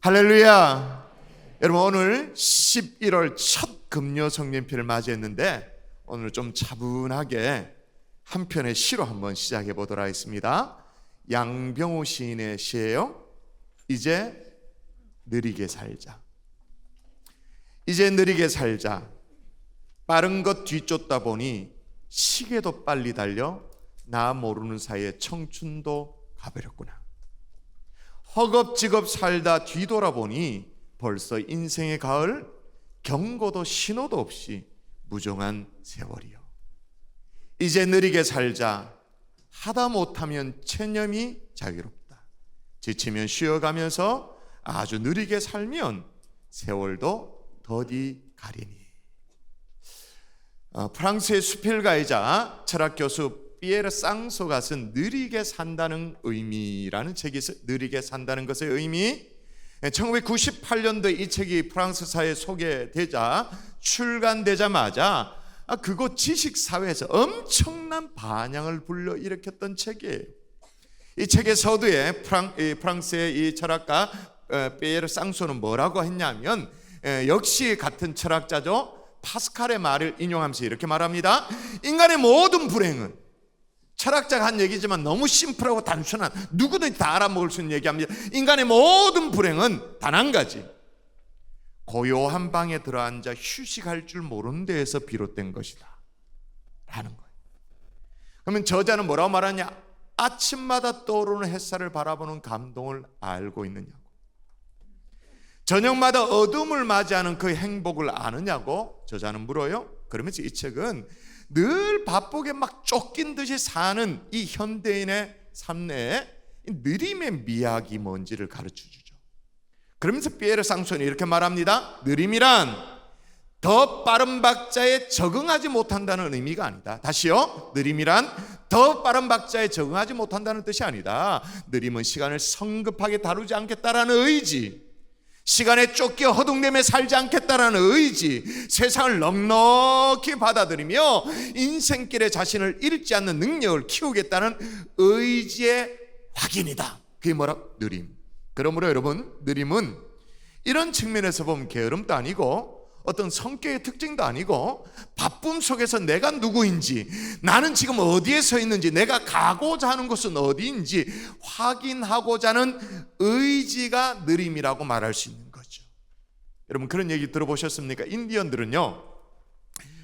할렐루야. 여러분, 오늘 11월 첫 금요 성령필을 맞이했는데 오늘 좀 차분하게 한 편의 시로 한번 시작해 보도록 하겠습니다. 양병호 시인의 시예요. 이제 느리게 살자. 이제 느리게 살자. 빠른 것 뒤쫓다 보니 시계도 빨리 달려 나 모르는 사이에 청춘도 가버렸구나. 허겁지겁 살다 뒤돌아보니 벌써 인생의 가을, 경고도 신호도 없이 무정한 세월이요. 이제 느리게 살자. 하다 못하면 체념이 자유롭다. 지치면 쉬어가면서 아주 느리게 살면 세월도 더디 가리니. 프랑스의 수필가이자 철학교수 피에르 쌍소가 쓴 느리게 산다는 의미라는 책이 있어요. 느리게 산다는 것의 의미. 1998년도에 이 책이 프랑스사에 소개되자 출간되자마자 그곳 지식사회에서 엄청난 반향을 불러일으켰던 책이에요. 이 책의 서두에 프랑스의 이 철학가 피에르 쌍소는 뭐라고 했냐면 역시 같은 철학자죠. 파스칼의 말을 인용하면서 이렇게 말합니다. 인간의 모든 불행은, 철학자가 한 얘기지만 너무 심플하고 단순한, 누구든지 다 알아먹을 수 있는 얘기합니다. 인간의 모든 불행은 단 한 가지, 고요한 방에 들어앉아 휴식할 줄 모르는 데에서 비롯된 것이다 라는 거예요. 그러면 저자는 뭐라고 말하냐? 아침마다 떠오르는 햇살을 바라보는 감동을 알고 있느냐고, 저녁마다 어둠을 맞이하는 그 행복을 아느냐고 저자는 물어요. 그러면서 이 책은 늘 바쁘게 막 쫓긴 듯이 사는 이 현대인의 삶 내에 느림의 미학이 뭔지를 가르쳐주죠. 그러면서 피에르 쌍소는 이렇게 말합니다. 느림이란 더 빠른 박자에 적응하지 못한다는 의미가 아니다. 다시요. 느림이란 더 빠른 박자에 적응하지 못한다는 뜻이 아니다. 느림은 시간을 성급하게 다루지 않겠다라는 의지, 시간에 쫓겨 허둥대며 살지 않겠다라는 의지, 세상을 넉넉히 받아들이며 인생길에 자신을 잃지 않는 능력을 키우겠다는 의지의 확인이다. 그게 뭐라? 느림. 그러므로 여러분, 느림은 이런 측면에서 보면 게으름도 아니고 어떤 성격의 특징도 아니고 바쁨 속에서 내가 누구인지, 나는 지금 어디에 서 있는지, 내가 가고자 하는 곳은 어디인지 확인하고자 하는 의지가 느림이라고 말할 수 있는 거죠. 여러분, 그런 얘기 들어보셨습니까? 인디언들은요,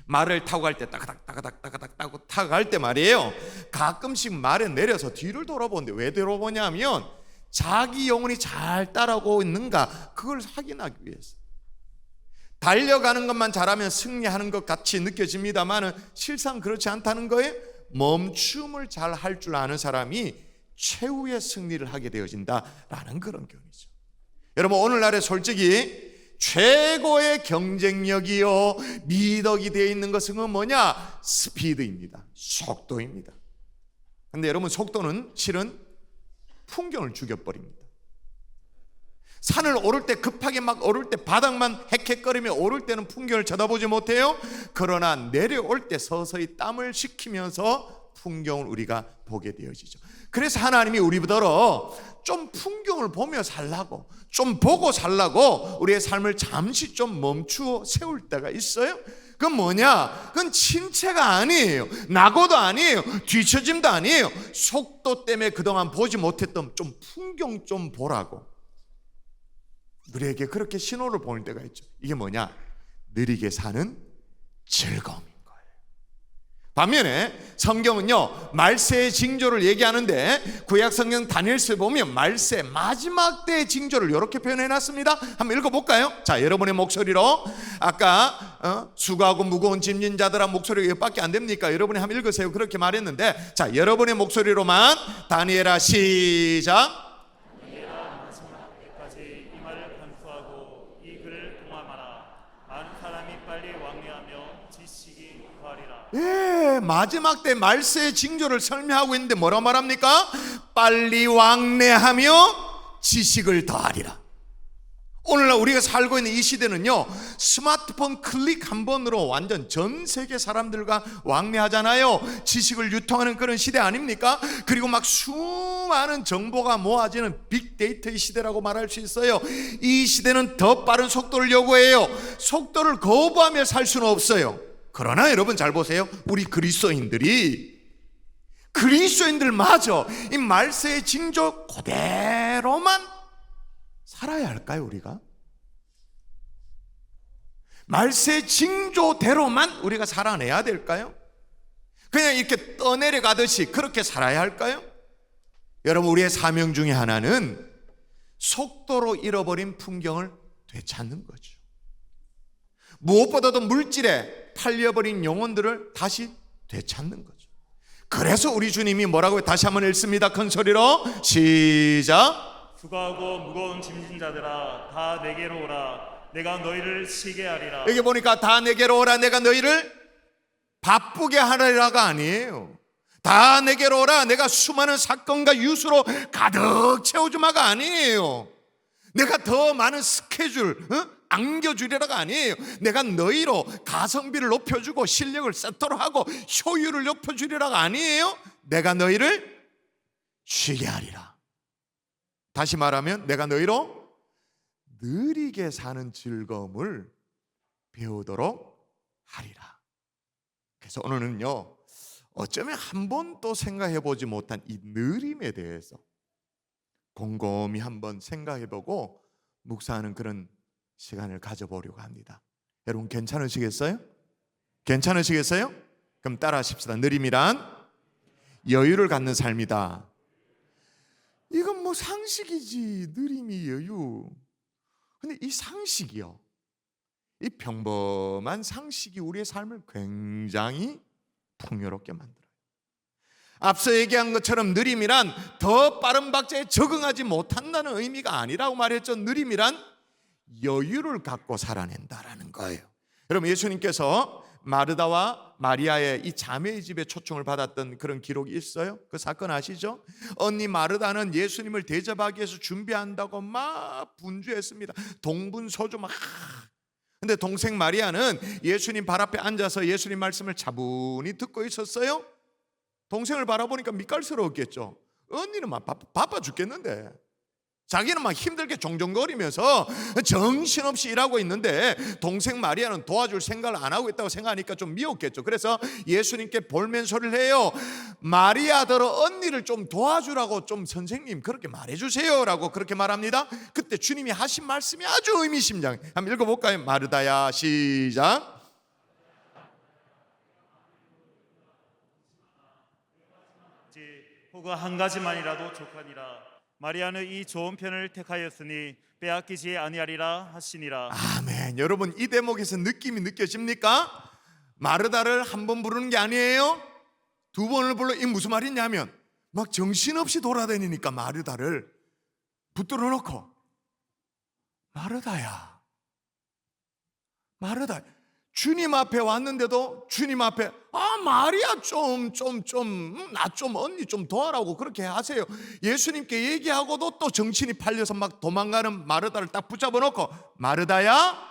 말을 타고 갈 때 따가닥 타고 갈 때 말이에요, 가끔씩 말에 내려서 뒤를 돌아보는데 왜 돌아보냐면 자기 영혼이 잘 따라오고 있는가 그걸 확인하기 위해서. 달려가는 것만 잘하면 승리하는 것 같이 느껴집니다만 실상 그렇지 않다는 거예요. 멈춤을 잘 할 줄 아는 사람이 최후의 승리를 하게 되어진다라는 그런 교훈이죠. 여러분, 오늘날에 솔직히 최고의 경쟁력이요 미덕이 되어 있는 것은 뭐냐? 스피드입니다. 속도입니다. 그런데 여러분, 속도는 실은 풍경을 죽여버립니다. 산을 오를 때 급하게 막 오를 때 바닥만 헥헥거리며 오를 때는 풍경을 쳐다보지 못해요. 그러나 내려올 때 서서히 땀을 식히면서 풍경을 우리가 보게 되어지죠. 그래서 하나님이 우리보다로 좀 풍경을 보며 살라고, 좀 보고 살라고 우리의 삶을 잠시 좀 멈추어 세울 때가 있어요. 그건 뭐냐? 그건 침체가 아니에요. 낙오도 아니에요. 뒤처짐도 아니에요. 속도 때문에 그동안 보지 못했던 좀 풍경 좀 보라고 우리에게 그렇게 신호를 보낼 때가 있죠. 이게 뭐냐? 느리게 사는 즐거움인 거예요. 반면에 성경은요, 말세의 징조를 얘기하는데 구약 성경 다니엘서에 보면 말세 마지막 때의 징조를 이렇게 표현해 놨습니다. 한번 읽어볼까요? 자, 여러분의 목소리로. 아까 수고하고 무거운 짐진 자들아 목소리가 이것밖에 안 됩니까? 여러분이 한번 읽으세요. 그렇게 말했는데, 자, 여러분의 목소리로만 다니엘아 시작. 예, 마지막 때 말세의 징조를 설명하고 있는데 뭐라 말합니까? 빨리 왕래하며 지식을 더하리라. 오늘날 우리가 살고 있는 이 시대는요, 스마트폰 클릭 한 번으로 완전 전 세계 사람들과 왕래하잖아요. 지식을 유통하는 그런 시대 아닙니까? 그리고 막 수많은 정보가 모아지는 빅데이터의 시대라고 말할 수 있어요. 이 시대는 더 빠른 속도를 요구해요. 속도를 거부하며 살 수는 없어요. 그러나 여러분 잘 보세요. 우리 그리스도인들마저 이 말세의 징조 그대로만 살아야 할까요, 우리가? 말세 징조대로만 우리가 살아내야 될까요? 그냥 이렇게 떠내려가듯이 그렇게 살아야 할까요? 여러분, 우리의 사명 중에 하나는 속도로 잃어버린 풍경을 되찾는 거죠. 무엇보다도 물질에 팔려버린 영혼들을 다시 되찾는 거죠. 그래서 우리 주님이 뭐라고 다시 한번 읽습니다. 큰 소리로 시작. 수고하고 무거운 짐진 자들아 다 내게로 오라 내가 너희를 쉬게 하리라. 여기 보니까 다 내게로 오라 내가 너희를 바쁘게 하리라가 아니에요. 다 내게로 오라 내가 수많은 사건과 유수로 가득 채워주마가 아니에요. 내가 더 많은 스케줄 안겨주리라가 아니에요. 내가 너희로 가성비를 높여주고 실력을 세터로 하고 효율을 높여주리라가 아니에요. 내가 너희를 쉬게 하리라. 다시 말하면 내가 너희로 느리게 사는 즐거움을 배우도록 하리라. 그래서 오늘은요, 어쩌면 한 번도 생각해 보지 못한 이 느림에 대해서 곰곰이 한번 생각해 보고 묵상하는 그런 시간을 가져보려고 합니다. 여러분 괜찮으시겠어요? 괜찮으시겠어요? 그럼 따라 하십시다. 느림이란 여유를 갖는 삶이다. 이건 뭐 상식이지. 느림이 여유. 근데 이 상식이요, 이 평범한 상식이 우리의 삶을 굉장히 풍요롭게 만들어요. 앞서 얘기한 것처럼 느림이란 더 빠른 박자에 적응하지 못한다는 의미가 아니라고 말했죠. 느림이란 여유를 갖고 살아낸다라는 거예요. 여러분, 예수님께서 마르다와 마리아의 이 자매의 집에 초청을 받았던 그런 기록이 있어요. 그 사건 아시죠? 언니 마르다는 예수님을 대접하기 위해서 준비한다고 막 분주했습니다. 동분서주 막. 근데 동생 마리아는 예수님 발 앞에 앉아서 예수님 말씀을 차분히 듣고 있었어요. 동생을 바라보니까 밑갈스러웠겠죠. 언니는 막 바빠 죽겠는데 자기는 막 힘들게 종종거리면서 정신없이 일하고 있는데 동생 마리아는 도와줄 생각을 안 하고 있다고 생각하니까 좀 미웠겠죠. 그래서 예수님께 볼멘소리를 해요. 마리아더러 언니를 좀 도와주라고 좀 선생님 그렇게 말해주세요 라고 그렇게 말합니다. 그때 주님이 하신 말씀이 아주 의미심장해. 한번 읽어볼까요? 마르다야 시작. 혹은 한 가지만이라도 족하니라. 마리아는 이 좋은 편을 택하였으니 빼앗기지 아니하리라 하시니라. 아멘. 여러분, 이 대목에서 느낌이 느껴집니까? 마르다를 한 번 부르는 게 아니에요. 두 번을 불러. 이 무슨 말이냐면 막 정신없이 돌아다니니까 마르다를 붙들어 놓고 마르다야, 마르다. 주님 앞에 왔는데도 주님 앞에 마리아 나 좀 언니 좀 도와라고 그렇게 하세요. 예수님께 얘기하고도 또 정신이 팔려서 막 도망가는 마르다를 딱 붙잡아 놓고 마르다야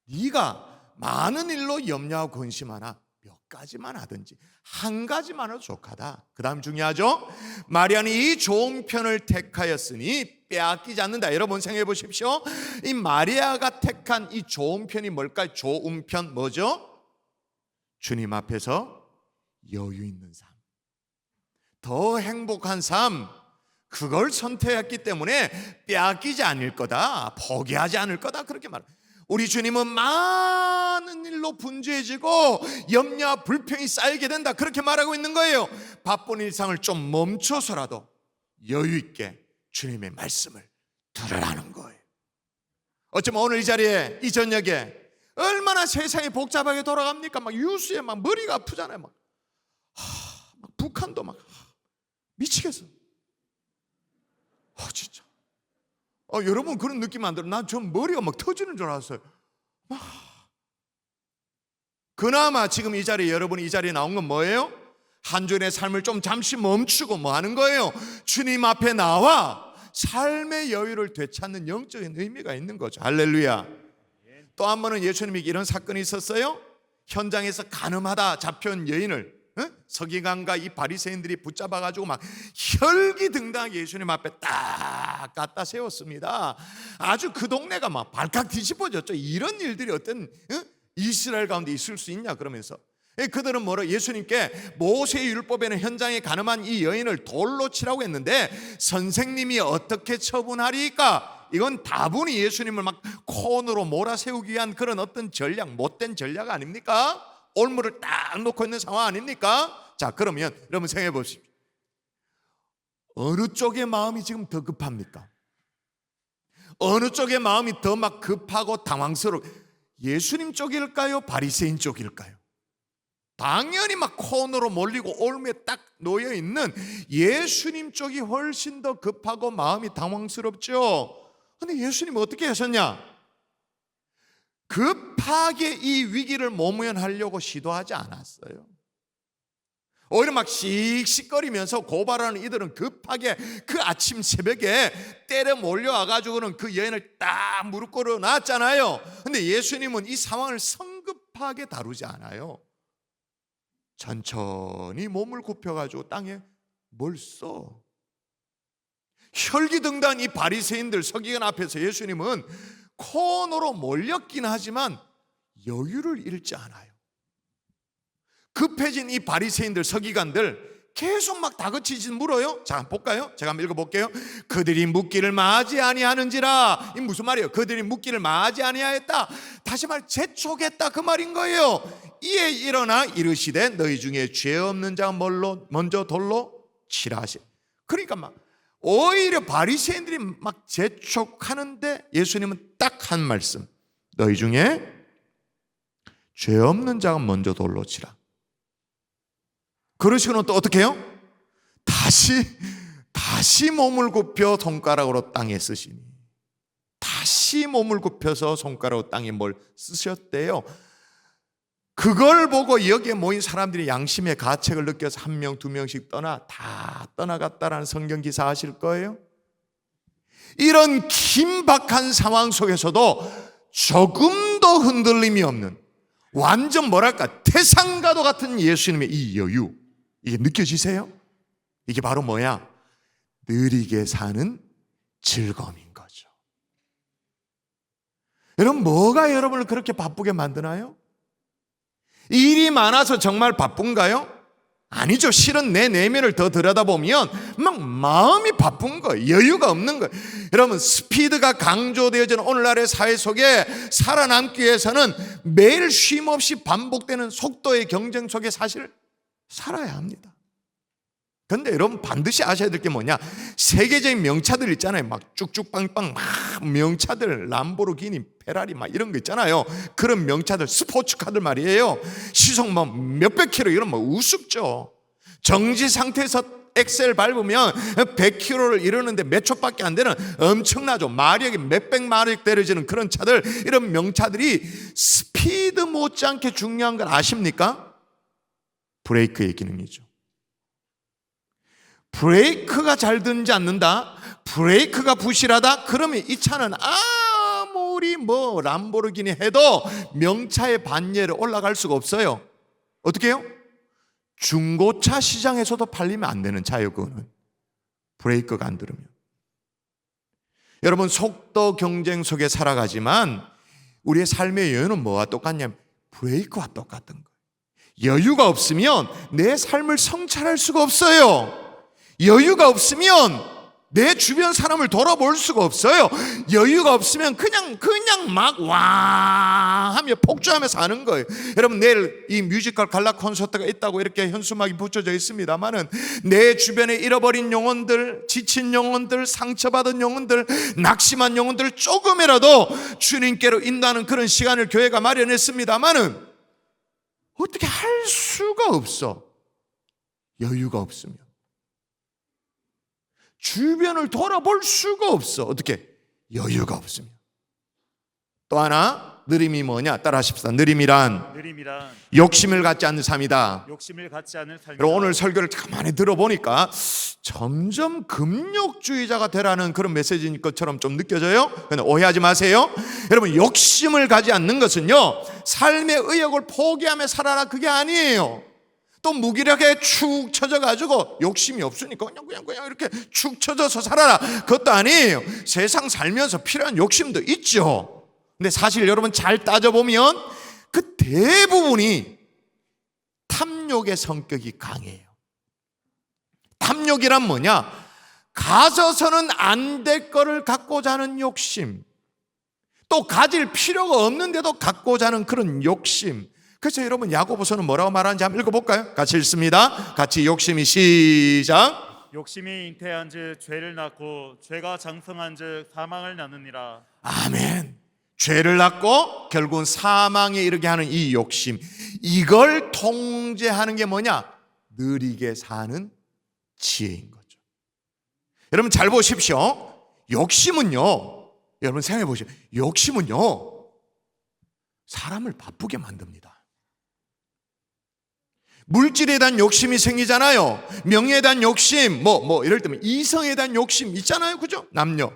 네가 많은 일로 염려하고 근심하나 몇 가지만 하든지 한 가지만 해도 족하다. 그 다음 중요하죠. 마리아는 이 좋은 편을 택하였으니 빼앗기지 않는다. 여러분 생각해 보십시오. 이 마리아가 택한 이 좋은 편이 뭘까요? 좋은 편 뭐죠? 주님 앞에서 여유 있는 삶, 더 행복한 삶, 그걸 선택했기 때문에 빼앗기지 않을 거다, 포기하지 않을 거다 그렇게 말합니다. 우리 주님은 많은 일로 분주해지고 염려와 불평이 쌓이게 된다 그렇게 말하고 있는 거예요. 바쁜 일상을 좀 멈춰서라도 여유 있게 주님의 말씀을 들으라는 거예요. 어쩌면 오늘 이 자리에 이 저녁에 얼마나 세상이 복잡하게 돌아갑니까? 막 뉴스에 막 머리가 아프잖아요. 막 북한도 막 미치겠어. 진짜. 여러분 그런 느낌 안 들어요? 난 전 머리가 막 터지는 줄 알았어요. 그나마 지금 이 자리에 여러분이 이 자리에 나온 건 뭐예요? 한 주의 삶을 좀 잠시 멈추고 뭐 하는 거예요? 주님 앞에 나와 삶의 여유를 되찾는 영적인 의미가 있는 거죠. 할렐루야. 또 한 번은 예수님에게 이런 사건이 있었어요. 현장에서 간음하다 잡혀온 여인을 서기관과 이 바리새인들이 붙잡아가지고 막 혈기등등하게 예수님 앞에 딱 갖다 세웠습니다. 아주 그 동네가 막 발칵 뒤집어졌죠. 이런 일들이 어떤 이스라엘 가운데 있을 수 있냐 그러면서 그들은 뭐라 예수님께 모세의 율법에는 현장에 간음한 이 여인을 돌로 치라고 했는데 선생님이 어떻게 처분하리까? 이건 다분히 예수님을 막 코너로 몰아세우기 위한 그런 어떤 전략, 못된 전략 아닙니까? 올무를 딱 놓고 있는 상황 아닙니까? 자, 그러면 여러분 생각해 보십시오. 어느 쪽의 마음이 지금 더 급합니까? 어느 쪽의 마음이 더 막 급하고 당황스러워? 예수님 쪽일까요? 바리새인 쪽일까요? 당연히 막 코너로 몰리고 올무에 딱 놓여 있는 예수님 쪽이 훨씬 더 급하고 마음이 당황스럽죠. 근데 예수님은 어떻게 하셨냐? 급하게 이 위기를 모면하려고 시도하지 않았어요. 오히려 막 씩씩거리면서 고발하는 이들은 급하게 그 아침 새벽에 때려 몰려와가지고는 그 여인을 딱 무릎 꿇어 놨잖아요. 근데 예수님은 이 상황을 성급하게 다루지 않아요. 천천히 몸을 굽혀가지고 땅에 뭘 써. 혈기등단 이 바리새인들 서기관 앞에서 예수님은 코너로 몰렸긴 하지만 여유를 잃지 않아요. 급해진 이 바리새인들 서기관들 계속 막 다그치지 물어요. 자, 볼까요? 제가 한번 읽어볼게요. 그들이 묻기를 마지 아니하는지라. 이 무슨 말이에요? 그들이 묻기를 마지 아니하였다. 다시 말 재촉했다 그 말인 거예요. 이에 일어나 이르시되 너희 중에 죄 없는 자가 먼저 돌로 치라 하시. 그러니까 막 오히려 바리새인들이 막 재촉하는데 예수님은 딱 한 말씀. 너희 중에 죄 없는 자가 먼저 돌로 치라. 그러시고는 또 어떻게 해요? 다시 몸을 굽혀 손가락으로 땅에 쓰시니. 다시 몸을 굽혀서 손가락으로 땅에 뭘 쓰셨대요. 그걸 보고 여기에 모인 사람들이 양심의 가책을 느껴서 한 명, 두 명씩 다 떠나갔다라는 성경 기사 아실 거예요. 이런 긴박한 상황 속에서도 조금도 흔들림이 없는 완전 뭐랄까 태산가도 같은 예수님의 이 여유, 이게 느껴지세요? 이게 바로 뭐야? 느리게 사는 즐거움인 거죠. 여러분, 뭐가 여러분을 그렇게 바쁘게 만드나요? 일이 많아서 정말 바쁜가요? 아니죠. 실은 내 내면을 더 들여다보면 막 마음이 바쁜 거예요. 여유가 없는 거예요. 여러분, 스피드가 강조되어지는 오늘날의 사회 속에 살아남기 위해서는 매일 쉼없이 반복되는 속도의 경쟁 속에 사실 살아야 합니다. 그런데 여러분 반드시 아셔야 될 게 뭐냐? 세계적인 명차들 있잖아요. 막 쭉쭉빵빵 막 명차들, 람보르기니, 페라리 막 이런 거 있잖아요. 그런 명차들, 스포츠카들 말이에요. 시속 뭐 몇백 킬로 이런 뭐 우습죠. 정지 상태에서 엑셀 밟으면 100km를 이루는데 몇 초밖에 안 되는 엄청나죠. 마력이 몇백 마력 떨어지는 그런 차들, 이런 명차들이 스피드 못지않게 중요한 걸 아십니까? 브레이크의 기능이죠. 브레이크가 잘 드는지 않는다, 브레이크가 부실하다, 그러면 이 차는 아무리 뭐 람보르기니 해도 명차의 반열에 올라갈 수가 없어요. 어떻게 해요? 중고차 시장에서도 팔리면 안 되는 차예요. 그거는 브레이크가 안 들으면. 여러분, 속도 경쟁 속에 살아가지만 우리의 삶의 여유는 뭐와 똑같냐면 브레이크와 똑같은 거예요. 여유가 없으면 내 삶을 성찰할 수가 없어요. 여유가 없으면 내 주변 사람을 돌아볼 수가 없어요. 여유가 없으면 그냥 막 와 하며 폭주하며 사는 거예요. 여러분, 내일 이 뮤지컬 갈라 콘서트가 있다고 이렇게 현수막이 붙여져 있습니다만은 내 주변에 잃어버린 영혼들, 지친 영혼들, 상처받은 영혼들, 낙심한 영혼들 조금이라도 주님께로 인도하는 그런 시간을 교회가 마련했습니다만은 어떻게 할 수가 없어. 여유가 없으면. 주변을 돌아볼 수가 없어. 어떻게? 여유가 없으면. 또 하나, 느림이 뭐냐? 따라하십시다. 느림이란 욕심을 갖지 않는 삶이다. 욕심을 갖지 않는 삶이다. 여러분, 오늘 설교를 가만히 들어보니까 점점 금욕주의자가 되라는 그런 메시지인 것처럼 좀 느껴져요. 근데 오해하지 마세요. 여러분, 욕심을 가지 않는 것은요, 삶의 의욕을 포기하며 살아라, 그게 아니에요. 또 무기력하게 축 처져가지고 욕심이 없으니까 그냥 이렇게 축 처져서 살아라, 그것도 아니에요. 세상 살면서 필요한 욕심도 있죠. 근데 사실 여러분 잘 따져보면 그 대부분이 탐욕의 성격이 강해요. 탐욕이란 뭐냐? 가져서는 안 될 거를 갖고자 하는 욕심, 또 가질 필요가 없는데도 갖고자 하는 그런 욕심. 그래서 여러분 야고보서는 뭐라고 말하는지 한번 읽어볼까요? 같이 읽습니다. 같이 욕심이 시작. 욕심이 잉태한 즉 죄를 낳고 죄가 장성한 즉 사망을 낳느니라. 아멘. 죄를 낳고 결국은 사망에 이르게 하는 이 욕심, 이걸 통제하는 게 뭐냐? 느리게 사는 지혜인 거죠. 여러분 잘 보십시오. 욕심은요, 여러분 생각해 보십시오. 욕심은요, 사람을 바쁘게 만듭니다. 물질에 대한 욕심이 생기잖아요. 명예에 대한 욕심, 이럴 때면 이성에 대한 욕심 있잖아요, 그죠? 남녀.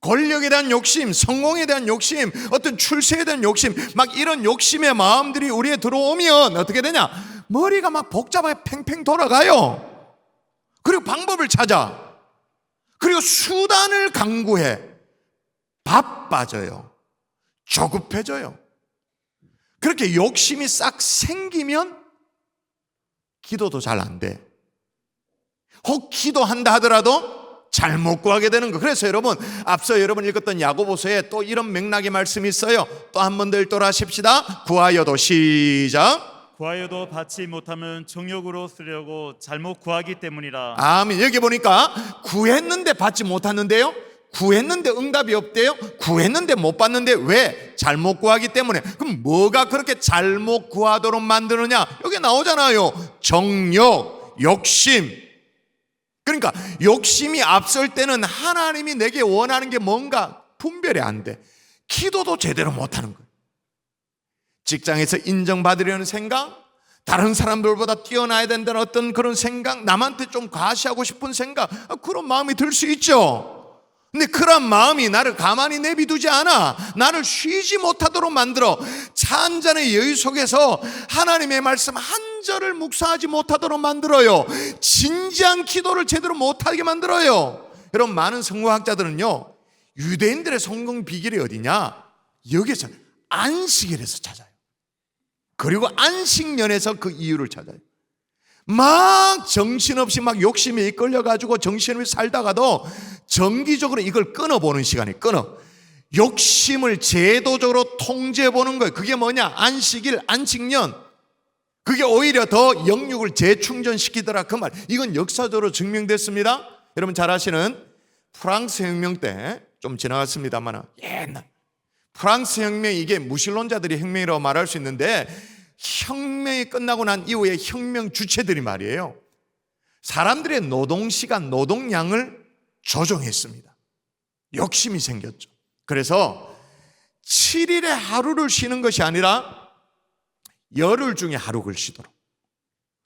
권력에 대한 욕심, 성공에 대한 욕심, 어떤 출세에 대한 욕심, 막 이런 욕심의 마음들이 우리에 들어오면 어떻게 되냐? 머리가 막 복잡하게 팽팽 돌아가요. 그리고 방법을 찾아. 그리고 수단을 강구해. 바빠져요. 조급해져요. 그렇게 욕심이 싹 생기면 기도도 잘 안 돼. 혹 기도한다 하더라도 잘 못 구하게 되는 거. 그래서 여러분, 앞서 여러분 읽었던 야고보서에 또 이런 맥락의 말씀이 있어요. 또 한 번 더 읽도록 하십시다. 구하여도 시작. 구하여도 받지 못하면 정욕으로 쓰려고 잘못 구하기 때문이라. 아멘. 여기 보니까 구했는데 받지 못하는데요, 구했는데 응답이 없대요. 구했는데 못 받는데 왜? 잘못 구하기 때문에. 그럼 뭐가 그렇게 잘못 구하도록 만드느냐? 여기 나오잖아요. 정욕, 욕심. 그러니까 욕심이 앞설 때는 하나님이 내게 원하는 게 뭔가 분별이 안 돼. 기도도 제대로 못하는 거예요. 직장에서 인정받으려는 생각, 다른 사람들보다 뛰어나야 된다는 어떤 그런 생각, 남한테 좀 과시하고 싶은 생각, 그런 마음이 들 수 있죠. 근데 그런 마음이 나를 가만히 내비두지 않아. 나를 쉬지 못하도록 만들어. 차 한 잔의 여유 속에서 하나님의 말씀 한 절을 묵상하지 못하도록 만들어요. 진지한 기도를 제대로 못하게 만들어요. 여러분, 많은 성공학자들은요, 유대인들의 성공 비결이 어디냐? 여기서 안식일에서 찾아요. 그리고 안식년에서 그 이유를 찾아요. 막 정신없이 막 욕심에 이끌려가지고 정신없이 살다가도 정기적으로 이걸 끊어보는 시간이 끊어. 욕심을 제도적으로 통제해보는 거예요. 그게 뭐냐? 안식일, 안식년. 그게 오히려 더 영육을 재충전시키더라, 그 말. 이건 역사적으로 증명됐습니다. 여러분 잘 아시는 프랑스 혁명 때, 좀 지나갔습니다만 옛날 프랑스 혁명, 이게 무신론자들이 혁명이라고 말할 수 있는데, 혁명이 끝나고 난 이후에 혁명 주체들이 말이에요, 사람들의 노동시간, 노동량을 조정했습니다. 욕심이 생겼죠. 그래서 7일에 하루를 쉬는 것이 아니라 열흘 중에 하루를 쉬도록.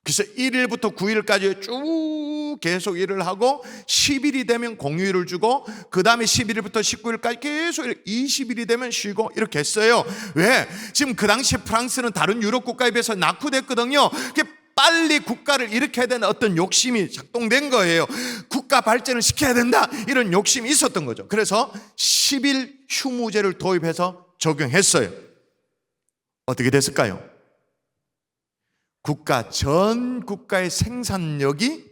그래서 1일부터 9일까지 쭉 계속 일을 하고 10일이 되면 공휴일을 주고 그 다음에 11일부터 19일까지 계속 20일이 되면 쉬고 이렇게 했어요. 왜? 지금 그 당시 프랑스는 다른 유럽 국가에 비해서 낙후됐거든요. 빨리 국가를 일으켜야 되는 어떤 욕심이 작동된 거예요. 국가 발전을 시켜야 된다, 이런 욕심이 있었던 거죠. 그래서 10일 휴무제를 도입해서 적용했어요. 어떻게 됐을까요? 전 국가의 생산력이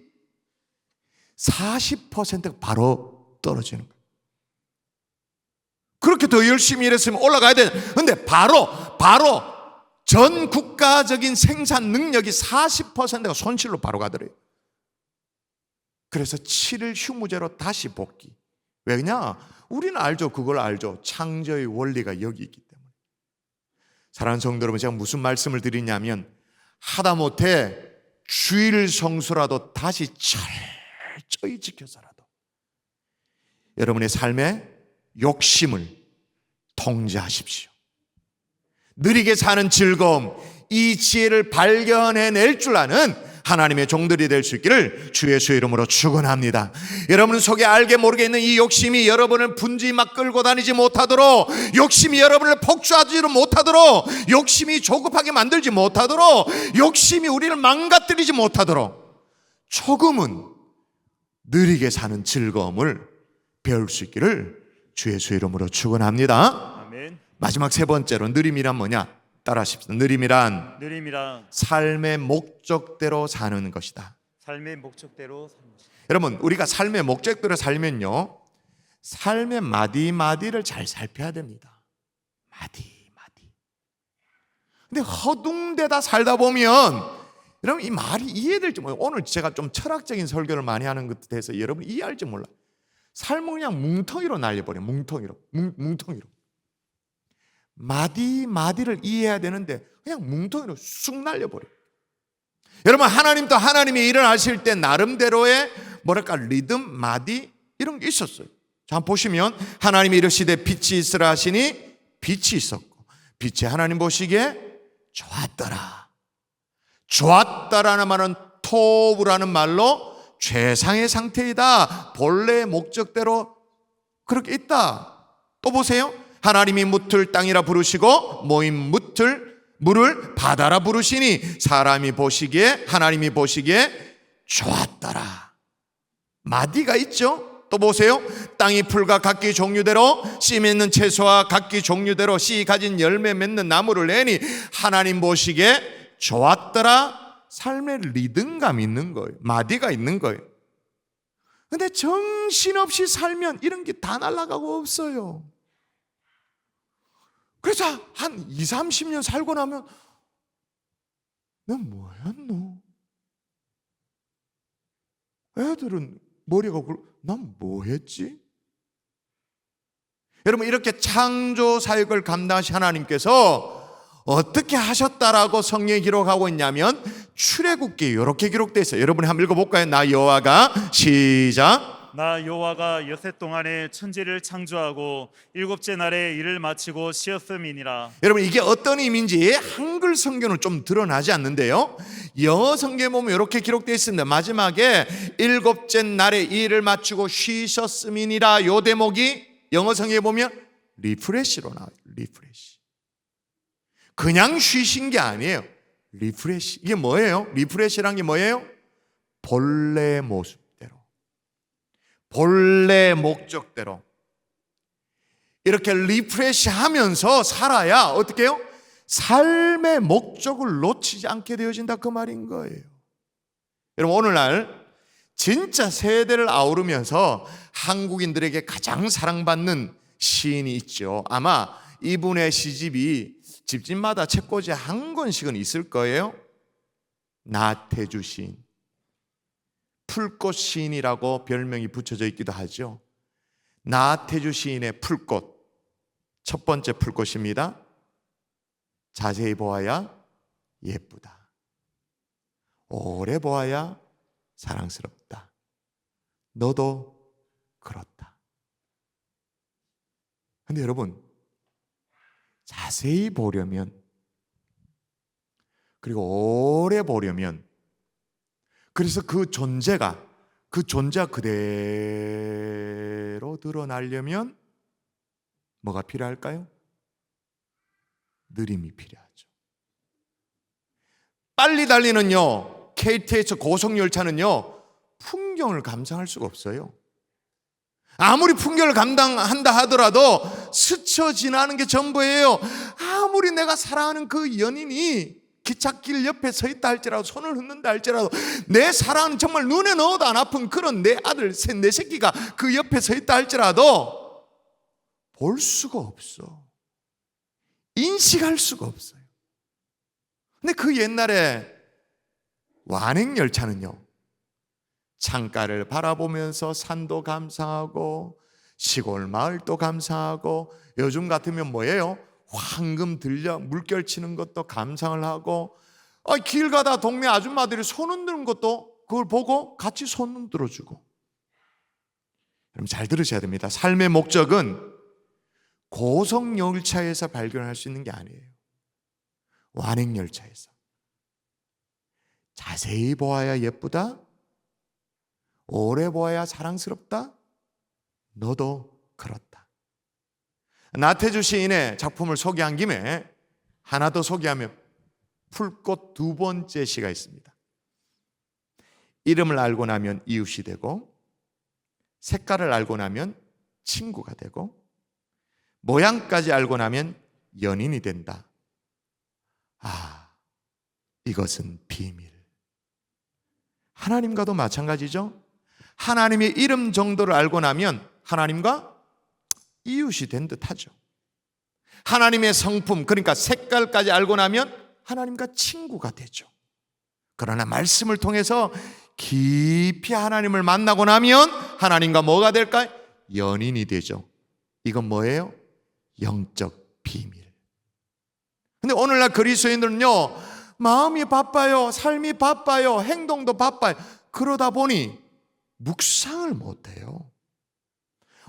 40% 바로 떨어지는 거예요. 그렇게 더 열심히 일했으면 올라가야 되는, 근데 바로 전 국가적인 생산 능력이 40%가 손실로 바로 가더래요. 그래서 7일 휴무제로 다시 복귀. 왜냐? 우리는 알죠. 그걸 알죠. 창조의 원리가 여기 있기 때문에. 사랑하는 성도 여러분, 제가 무슨 말씀을 드리냐면, 하다못해 주일 성수라도 다시 철저히 지켜서라도 여러분의 삶에 욕심을 통제하십시오. 느리게 사는 즐거움, 이 지혜를 발견해낼 줄 아는 하나님의 종들이 될 수 있기를 주 예수의 이름으로 축원합니다. 여러분 속에 알게 모르게 있는 이 욕심이 여러분을 분주히 막 끌고 다니지 못하도록, 욕심이 여러분을 폭주하지 못하도록, 욕심이 조급하게 만들지 못하도록, 욕심이 우리를 망가뜨리지 못하도록 조금은 느리게 사는 즐거움을 배울 수 있기를 주 예수의 이름으로 축원합니다. 아멘. 마지막 세 번째로 느림이란 뭐냐? 따라하십시다. 느림이란 삶의 목적대로 사는 것이다. 삶의 목적대로 사는 것이다. 여러분, 우리가 삶의 목적대로 살면요, 삶의 마디마디를 잘 살펴야 됩니다. 마디마디. 근데 허둥대다 살다 보면 여러분 이 말이 이해될지 몰라요. 오늘 제가 좀 철학적인 설교를 많이 하는 것에 대해서 여러분 이해할지 몰라요. 삶을 그냥 뭉텅이로 날려버려요. 뭉텅이로. 마디마디를 이해해야 되는데 그냥 뭉텅이로 쑥 날려버려요. 여러분, 하나님도 하나님의 일을 하실 때 나름대로의 뭐랄까 리듬, 마디 이런 게 있었어요. 자, 보시면 하나님이 이르시되 빛이 있으라 하시니 빛이 있었고, 빛이 하나님 보시기에 좋았더라. 좋았다라는 말은 토브라는 말로 최상의 상태이다. 본래의 목적대로 그렇게 있다. 또 보세요. 하나님이 무틀 땅이라 부르시고 모인 물을 바다라 부르시니 사람이 보시기에, 하나님이 보시기에 좋았더라. 마디가 있죠. 또 보세요. 땅이 풀과 각기 종류대로 씨 맺는 채소와 각기 종류대로 씨 가진 열매 맺는 나무를 내니 하나님 보시기에 좋았더라. 삶의 리듬감이 있는 거예요. 마디가 있는 거예요. 근데 정신없이 살면 이런 게 다 날아가고 없어요. 그래서 한 20, 30년 살고 나면 내가 뭐였노? 애들은 머리가 난 뭐했지? 여러분, 이렇게 창조 사역을 감당하신 하나님께서 어떻게 하셨다라고 성경에 기록하고 있냐면 출애굽기에 이렇게 기록되어 있어요. 여러분이 한번 읽어볼까요? 나 여호와가, 시작. 나 여호와가 여세 동안에 천지를 창조하고 일곱째 날에 일을 마치고 쉬었음이니라. 여러분, 이게 어떤 의미인지 한글 성경은 좀 드러나지 않는데요, 영어 성경에 보면 이렇게 기록되어 있습니다. 마지막에 일곱째 날에 일을 마치고 쉬셨음이니라. 요 대목이 영어 성경에 보면 리프레시로 나와요. 리프레시. 그냥 쉬신 게 아니에요. 리프레시. 이게 뭐예요? 리프레시란 게 뭐예요? 본래 모습대로, 본래 목적대로 이렇게 리프레시 하면서 살아야 어떻게 해요? 삶의 목적을 놓치지 않게 되어진다, 그 말인 거예요. 여러분, 오늘날 진짜 세대를 아우르면서 한국인들에게 가장 사랑받는 시인이 있죠. 아마 이분의 시집이 집집마다 책꽂이 한 권씩은 있을 거예요. 나태주 시인, 풀꽃 시인이라고 별명이 붙여져 있기도 하죠. 나태주 시인의 풀꽃, 첫 번째 풀꽃입니다. 자세히 보아야 예쁘다. 오래 보아야 사랑스럽다. 너도 그렇다. 근데 여러분, 자세히 보려면, 그리고 오래 보려면, 그래서 그 존재가 그대로 드러나려면 뭐가 필요할까요? 느림이 필요하죠. 빨리 달리는요, KTX 고속열차는요, 풍경을 감상할 수가 없어요. 아무리 풍경을 감당한다 하더라도 스쳐 지나는 게 전부예요. 아무리 내가 사랑하는 그 연인이 기찻길 옆에 서 있다 할지라도, 손을 흔든다 할지라도, 내 사랑은 정말 눈에 넣어도 안 아픈 그런 내 아들, 내 새끼가 그 옆에 서 있다 할지라도 볼 수가 없어. 인식할 수가 없어요. 근데 그 옛날에 완행열차는요, 창가를 바라보면서 산도 감상하고 시골 마을도 감상하고, 요즘 같으면 뭐예요? 황금 들려 물결 치는 것도 감상을 하고, 길 가다 동네 아줌마들이 손 흔드는 것도 그걸 보고 같이 손 흔들어주고. 여러분, 잘 들으셔야 됩니다. 삶의 목적은 고속열차에서 발견할 수 있는 게 아니에요. 완행열차에서 자세히 보아야 예쁘다, 오래 보아야 사랑스럽다, 너도 그렇다. 나태주 시인의 작품을 소개한 김에 하나 더 소개하면 풀꽃 두 번째 시가 있습니다. 이름을 알고 나면 이웃이 되고, 색깔을 알고 나면 친구가 되고, 모양까지 알고 나면 연인이 된다. 아, 이것은 비밀. 하나님과도 마찬가지죠. 하나님의 이름 정도를 알고 나면 하나님과 이웃이 된 듯하죠. 하나님의 성품, 그러니까 색깔까지 알고 나면 하나님과 친구가 되죠. 그러나 말씀을 통해서 깊이 하나님을 만나고 나면 하나님과 뭐가 될까요? 연인이 되죠. 이건 뭐예요? 영적 비밀. 근데 오늘날 그리스도인들은요, 마음이 바빠요, 삶이 바빠요, 행동도 바빠요. 그러다 보니 묵상을 못해요.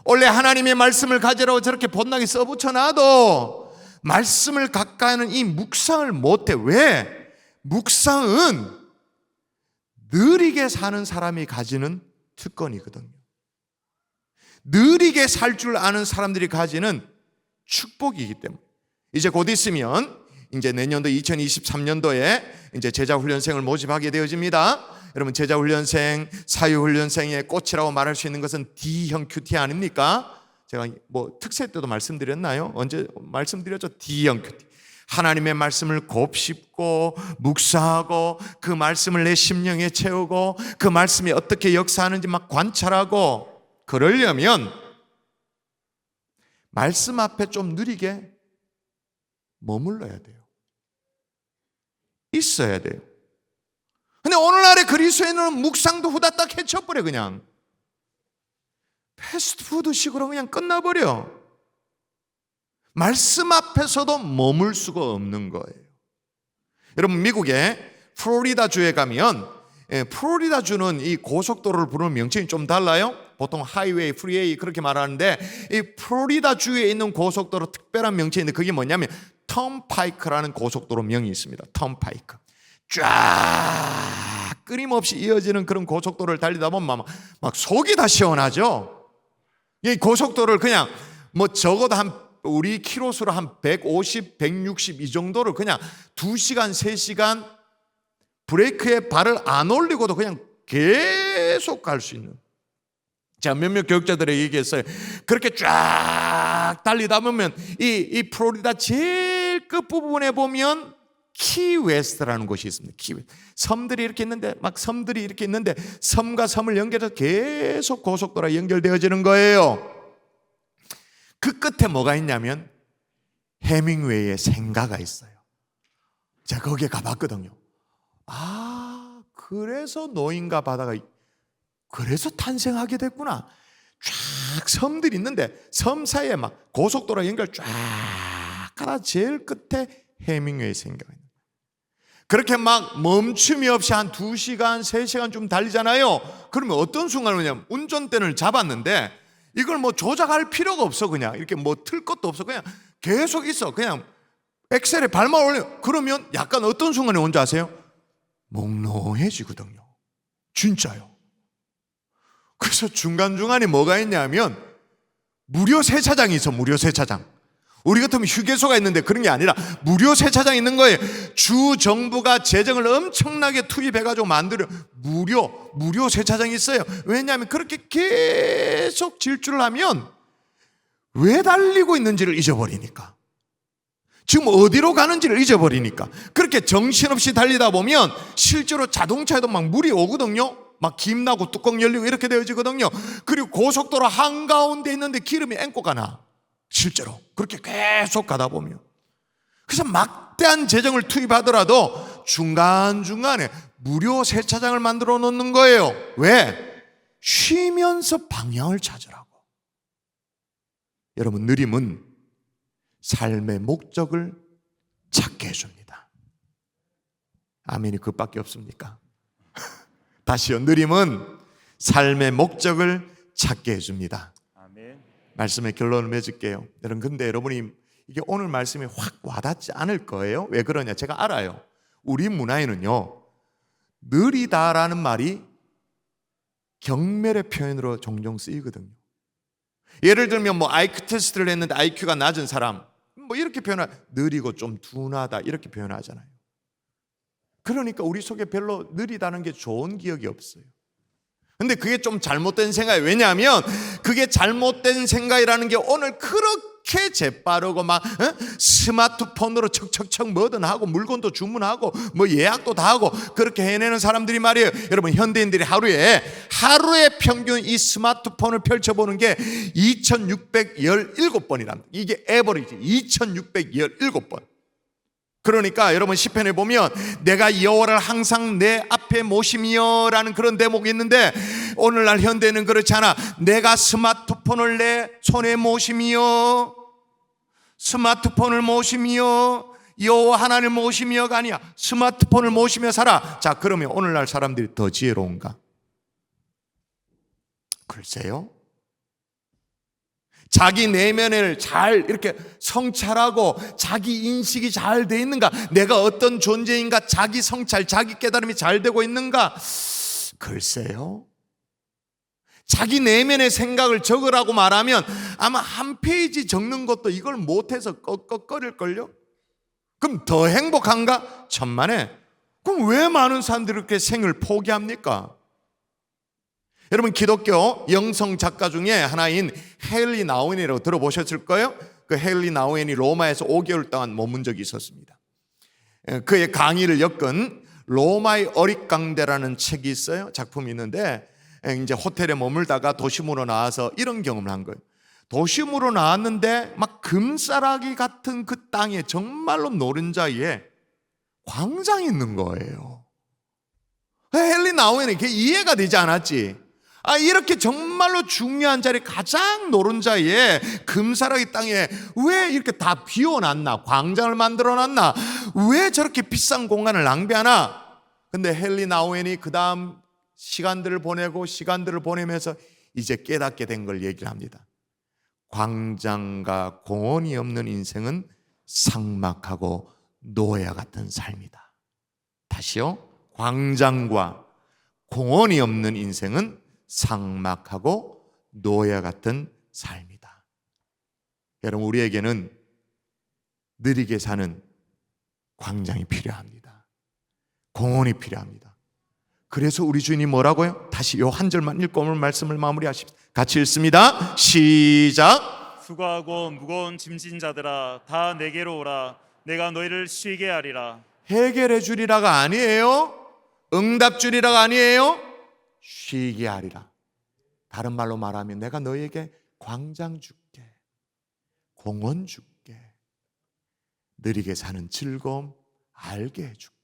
원래 하나님의 말씀을 가지라고 저렇게 못나게 써붙여놔도 말씀을 가까이 하는 이 묵상을 못해. 왜? 묵상은 느리게 사는 사람이 가지는 특권이거든요. 느리게 살 줄 아는 사람들이 가지는 축복이기 때문에. 이제 곧 있으면 이제 내년도 2023년도에 이제 제자훈련생을 모집하게 되어집니다. 여러분, 제자훈련생, 사유훈련생의 꽃이라고 말할 수 있는 것은 D형 큐티 아닙니까? 제가 뭐 특세 때도 말씀드렸나요? 언제 말씀드렸죠? D형 큐티. 하나님의 말씀을 곱씹고 묵상하고 그 말씀을 내 심령에 채우고 그 말씀이 어떻게 역사하는지 막 관찰하고, 그러려면 말씀 앞에 좀 느리게 머물러야 돼요. 있어야 돼요. 근데 오늘날의 그리스도인은 묵상도 후다닥 해쳐버려. 그냥 패스트푸드식으로 그냥 끝나버려. 말씀 앞에서도 머물 수가 없는 거예요. 여러분, 미국의 플로리다주에 가면, 플로리다주는 이 고속도로를 부르는 명칭이 좀 달라요. 보통 하이웨이, 프리웨이 그렇게 말하는데, 이 플로리다주에 있는 고속도로 특별한 명칭인데 그게 뭐냐면 턴파이크라는 고속도로 명이 있습니다. 턴파이크. 쫙 끊임없이 이어지는 그런 고속도로를 달리다 보면 막 속이 다 시원하죠. 이 고속도로를 그냥 뭐 적어도 우리 키로수로 한 150, 160 이 정도를 그냥 2시간, 3시간 브레이크에 발을 안 올리고도 그냥 계속 갈 수 있는. 제가 몇몇 교육자들에게 얘기했어요. 그렇게 쫙 달리다 보면 이 플로리다 제일 끝부분에 보면 키웨스트라는 곳이 있습니다. 키웨스트. 섬들이 이렇게 있는데, 섬과 섬을 연결해서 계속 고속도로가 연결되어지는 거예요. 그 끝에 뭐가 있냐면 해밍웨이의 생가가 있어요. 제가 거기에 가봤거든요. 아, 그래서 노인과 바다가 그래서 탄생하게 됐구나. 쫙 섬들이 있는데 섬 사이에 막 고속도로 연결 쫙 하다 제일 끝에 해밍웨이 생가가 있는. 그렇게 막 멈춤이 없이 한 2시간, 3시간 좀 달리잖아요. 그러면 어떤 순간에 뭐냐면 운전대를 잡았는데 이걸 뭐 조작할 필요가 없어. 그냥 이렇게 뭐 틀 것도 없어. 그냥 계속 있어. 그냥 엑셀에 발만 올려. 그러면 약간 어떤 순간에 온지 아세요? 몽롱해지거든요. 진짜요. 그래서 중간중간에 뭐가 있냐면 무료 세차장이 있어. 무료 세차장. 우리 같으면 휴게소가 있는데 그런 게 아니라 무료 세차장이 있는 거예요. 주 정부가 재정을 엄청나게 투입해가지고 만들어 무료 세차장이 있어요. 왜냐하면 그렇게 계속 질주를 하면 왜 달리고 있는지를 잊어버리니까, 지금 어디로 가는지를 잊어버리니까. 그렇게 정신없이 달리다 보면 실제로 자동차에도 막 물이 오거든요. 막 김나고 뚜껑 열리고 이렇게 되어지거든요. 그리고 고속도로 한가운데 있는데 기름이 앵꼬가 나. 실제로 그렇게 계속 가다 보면. 그래서 막대한 재정을 투입하더라도 중간중간에 무료 세차장을 만들어 놓는 거예요. 왜? 쉬면서 방향을 찾으라고. 여러분, 느림은 삶의 목적을 찾게 해줍니다. 아멘이 그밖에 없습니까? 다시요. 느림은 삶의 목적을 찾게 해줍니다. 아멘. 말씀의 결론을 맺을게요. 여러분, 근데 여러분이 이게 오늘 말씀이 확 와닿지 않을 거예요. 왜 그러냐? 제가 알아요. 우리 문화에는요, 느리다라는 말이 경멸의 표현으로 종종 쓰이거든요. 예를 들면 뭐 IQ 테스트를 했는데 IQ가 낮은 사람, 뭐 이렇게 표현하, 느리고 좀 둔하다 이렇게 표현하잖아요. 그러니까 우리 속에 별로 느리다는 게 좋은 기억이 없어요. 근데 그게 좀 잘못된 생각이에요. 왜냐하면 그게 잘못된 생각이라는 게 오늘 그렇게 재빠르고 막 스마트폰으로 척척척 뭐든 하고 물건도 주문하고 뭐 예약도 다 하고 그렇게 해내는 사람들이 말이에요. 여러분, 현대인들이 하루에 평균 이 스마트폰을 펼쳐보는 게 2617번이랍니다. 이게 에버리지 2617번. 그러니까 여러분, 시편에 보면 내가 여호와를 항상 내 앞에 모시며 라는 그런 대목이 있는데, 오늘날 현대는 그렇지 않아. 내가 스마트폰을 내 손에 모시며, 스마트폰을 모시며, 여호와 하나님을 모시며가 아니야. 스마트폰을 모시며 살아. 자, 그러면 오늘날 사람들이 더 지혜로운가? 글쎄요. 자기 내면을 잘 이렇게 성찰하고 자기 인식이 잘 돼 있는가? 내가 어떤 존재인가? 자기 성찰, 자기 깨달음이 잘 되고 있는가? 글쎄요. 자기 내면의 생각을 적으라고 말하면 아마 한 페이지 적는 것도 이걸 못해서 꺽꺽거릴걸요? 그럼 더 행복한가? 천만에. 그럼 왜 많은 사람들이 이렇게 생을 포기합니까? 여러분, 기독교 영성 작가 중에 하나인 헨리 나우엔이라고 들어보셨을 거예요. 그 헨리 나우엔이 로마에서 5개월 동안 머문 적이 있었습니다. 그의 강의를 엮은 로마의 어릿강대라는 책이 있어요. 작품이 있는데, 이제 호텔에 머물다가 도심으로 나와서 이런 경험을 한 거예요. 도심으로 나왔는데 막 금싸라기 같은 그 땅에 정말로 노른자위에 광장이 있는 거예요. 헨리 나우엔이 그게 이해가 되지 않았지. 이렇게 정말로 중요한 자리, 가장 노른자위에 금사라기 땅에 왜 이렇게 다 비워놨나? 광장을 만들어놨나? 왜 저렇게 비싼 공간을 낭비하나? 근데 헨리 나우엔이 그 다음 시간들을 보내면서 이제 깨닫게 된 걸 얘기를 합니다. 광장과 공원이 없는 인생은 삭막하고 노예 같은 삶이다. 다시요. 광장과 공원이 없는 인생은 삭막하고 노예 같은 삶이다. 여러분, 우리에게는 느리게 사는 광장이 필요합니다. 공원이 필요합니다. 그래서 우리 주인이 뭐라고요? 다시 요 한 절만 읽고 오늘 말씀을 마무리하십시다. 같이 읽습니다. 시작. 수고하고 무거운 짐진 자들아, 다 내게로 오라. 내가 너희를 쉬게 하리라. 해결해 주리라가 아니에요. 응답 주리라가 아니에요. 쉬게 하리라. 다른 말로 말하면 내가 너희에게 광장 줄게, 공원 줄게, 느리게 사는 즐거움 알게 해줄게.